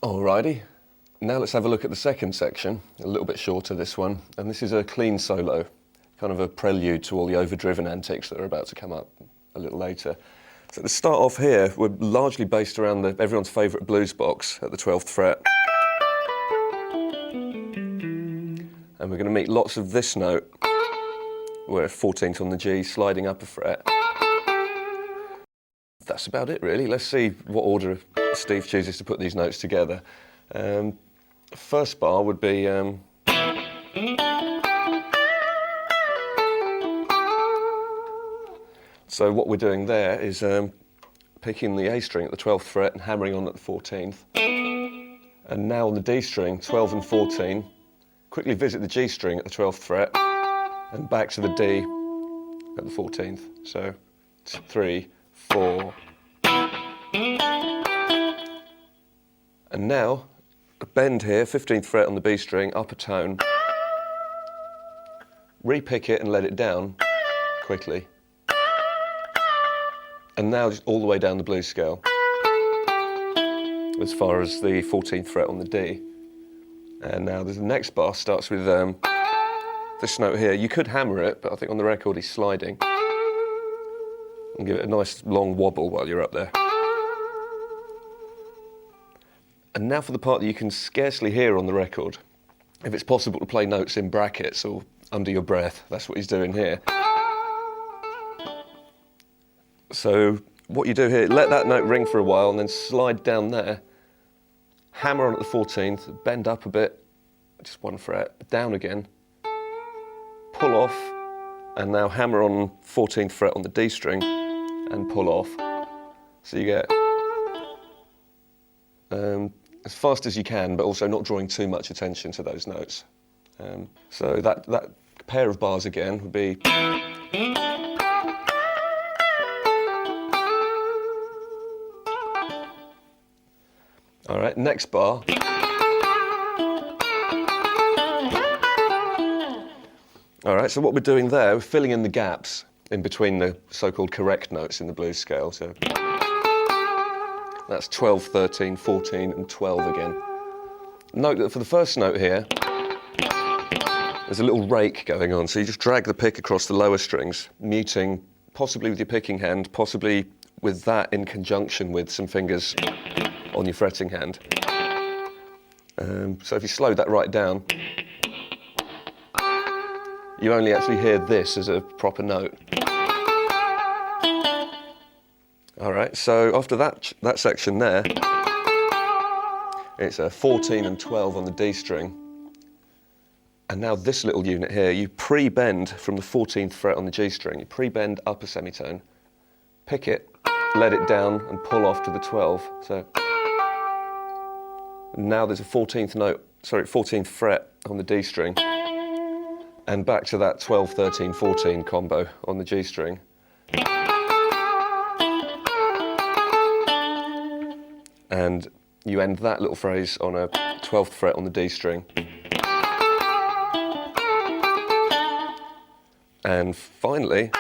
Alrighty, now let's have a look at the second section, a little bit shorter this one, and this is a clean solo, kind of a prelude to all the overdriven antics that are about to come up a little later. So to start off here, we're largely based around everyone's favourite blues box at the 12th fret. And we're going to meet lots of this note, where 14th on the G, sliding up a fret. That's about it really. Let's see what order Steve chooses to put these notes together. First bar would be so what we're doing there is picking the A string at the 12th fret and hammering on at the 14th. And now on the D string, 12 and 14, quickly visit the G string at the 12th fret and back to the D at the 14th. So 3, 4. And now, a bend here, 15th fret on the B string, up a tone. Repick it and let it down quickly. And now just all the way down the blues scale, as far as the 14th fret on the D. And now the next bar starts with this note here. You could hammer it, but I think on the record he's sliding. And give it a nice long wobble while you're up there. And now for the part that you can scarcely hear on the record. If it's possible to play notes in brackets or under your breath, that's what he's doing here. So what you do here, let that note ring for a while and then slide down there, hammer on at the 14th, bend up a bit, just one fret, down again, pull off, and now hammer on 14th fret on the D string and pull off. So you get as fast as you can, but also not drawing too much attention to those notes. So that pair of bars again would be. All right, next bar. All right, so what we're doing there, we're filling in the gaps in between the so-called correct notes in the blues scale. So that's 12, 13, 14, and 12 again. Note that for the first note here, there's a little rake going on. So you just drag the pick across the lower strings, muting, possibly with your picking hand, possibly with that in conjunction with some fingers on your fretting hand. So if you slow that right down, you only actually hear this as a proper note. All right, so after that section there, it's a 14 and 12 on the D string. And now this little unit here, you pre-bend from the 14th fret on the G string. You pre-bend up a semitone, pick it, let it down, and pull off to the 12. So now there's a 14th fret on the D string, and back to that 12, 13, 14 combo on the G string. And you end that little phrase on a 12th fret on the D string. And finally,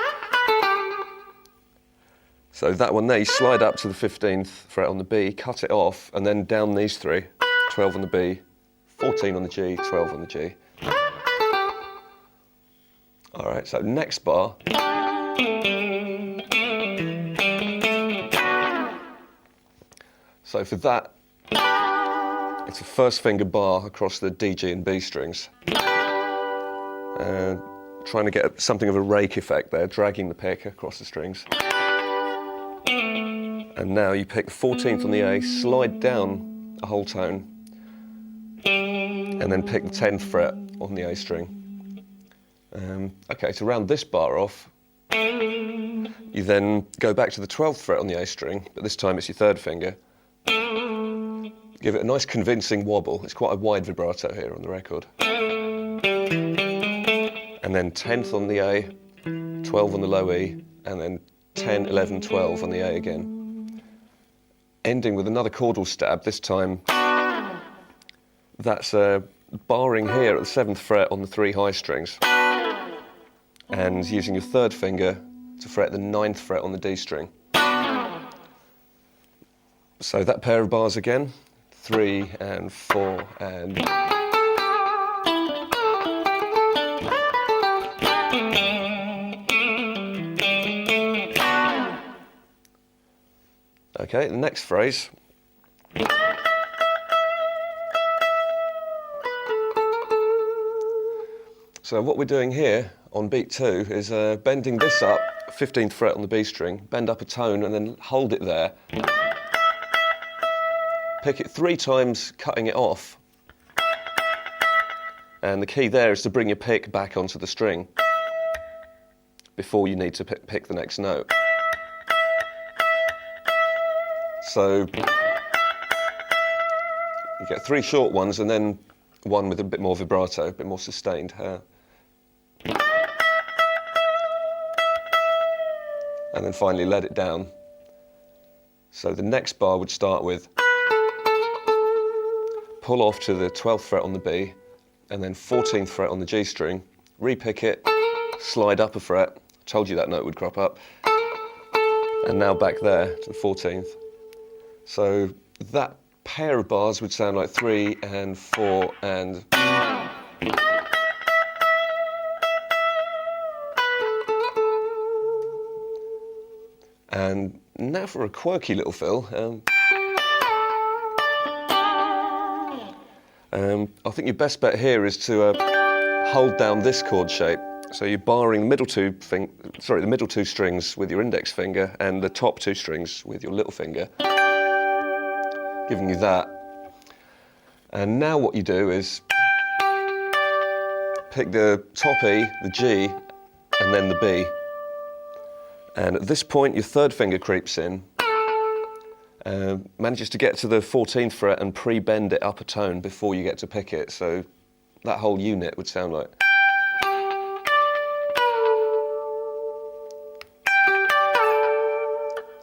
so that one there, you slide up to the 15th fret on the B, cut it off, and then down these three, 12 on the B, 14 on the G, 12 on the G. All right, so next bar. So for that, it's a first finger bar across the D, G and B strings. Trying to get something of a rake effect there, dragging the pick across the strings. And now you pick the 14th on the A, slide down a whole tone, and then pick the 10th fret on the A string. Okay, to round this bar off, you then go back to the 12th fret on the A string, but this time it's your third finger. Give it a nice convincing wobble. It's quite a wide vibrato here on the record. And then 10th on the A, 12 on the low E, and then 10, 11, 12 on the A again. Ending with another chordal stab, this time that's barring here at the 7th fret on the 3 high strings, and using your third finger to fret the 9th fret on the D string. So that pair of bars again, 3 and 4 and... Okay, the next phrase. So what we're doing here on beat 2 is bending this up, 15th fret on the B string, bend up a tone and then hold it there. Pick it 3 times, cutting it off. And the key there is to bring your pick back onto the string before you need to pick the next note. So you get 3 short ones and then one with a bit more vibrato, a bit more sustained. And then finally let it down. So the next bar would start with pull off to the 12th fret on the B and then 14th fret on the G string, repick it, slide up a fret, told you that note would crop up, and now back there to the 14th. So that pair of bars would sound like 3 and 4 and... And now for a quirky little fill. I think your best bet here is to hold down this chord shape. So you're barring the middle two strings with your index finger and the top 2 strings with your little finger, giving you that. And now what you do is pick the top E, the G, and then the B. And at this point, your 3rd finger creeps in, manages to get to the 14th fret and pre-bend it up a tone before you get to pick it. So that whole unit would sound like...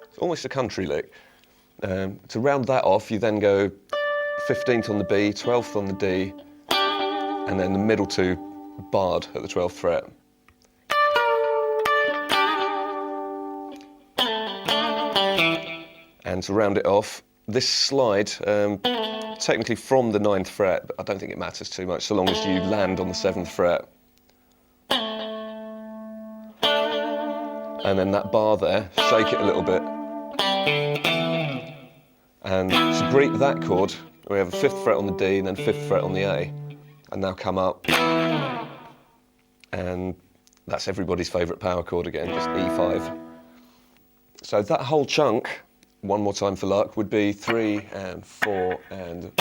It's almost a country lick. To round that off, you then go 15th on the B, 12th on the D, and then the middle 2 barred at the 12th fret. And to round it off, this slide, technically from the 9th fret, but I don't think it matters too much so long as you land on the 7th fret. And then that bar there, shake it a little bit. And to greet that chord, we have a 5th fret on the D and then 5th fret on the A. And now come up. And that's everybody's favourite power chord again, just E5. So that whole chunk, one more time for luck, would be 3 and 4 and...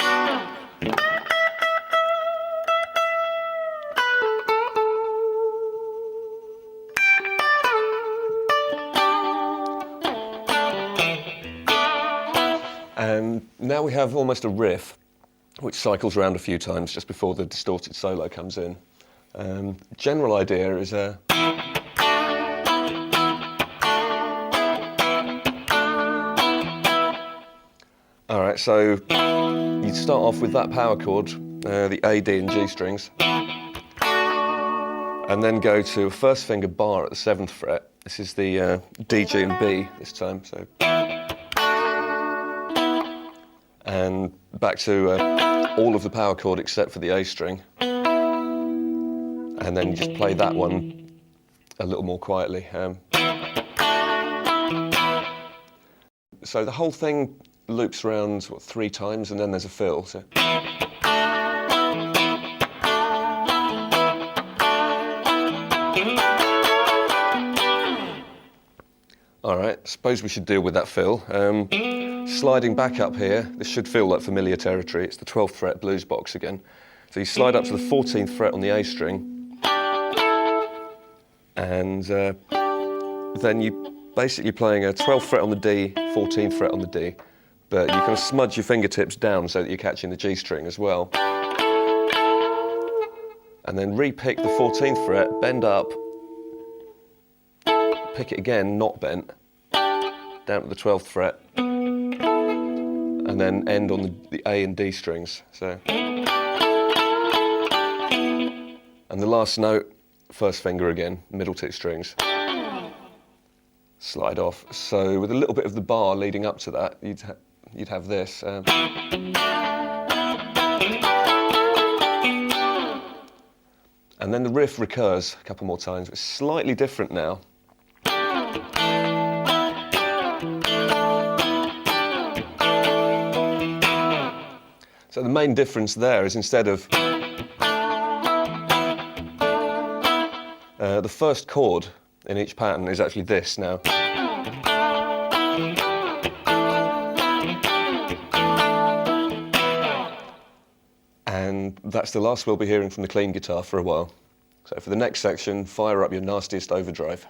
And now we have almost a riff, which cycles around a few times just before the distorted solo comes in. General idea is a... Alright, so you start off with that power chord, the A, D and G strings, and then go to a 1st finger bar at the 7th fret. This is the D, G and B this time, so... And back to all of the power chord except for the A string. And then you just play that one a little more quietly. So the whole thing loops around 3 times and then there's a fill. So. Alright, suppose we should deal with that fill. Sliding back up here, this should feel like familiar territory. It's the 12th fret blues box again. So you slide up to the 14th fret on the A string, and then you basically playing a 12th fret on the D, 14th fret on the D, but you kind of smudge your fingertips down so that you're catching the G string as well. And then re-pick the 14th fret, bend up, pick it again, not bent, down to the 12th fret, and then end on the A and D strings. So, and the last note, 1st finger again, middle 2 strings. Slide off. So with a little bit of the bar leading up to that, you'd you'd have this. And then the riff recurs a couple more times. It's slightly different now. So the main difference there is instead of the first chord in each pattern is actually this now. And that's the last we'll be hearing from the clean guitar for a while. So for the next section, fire up your nastiest overdrive.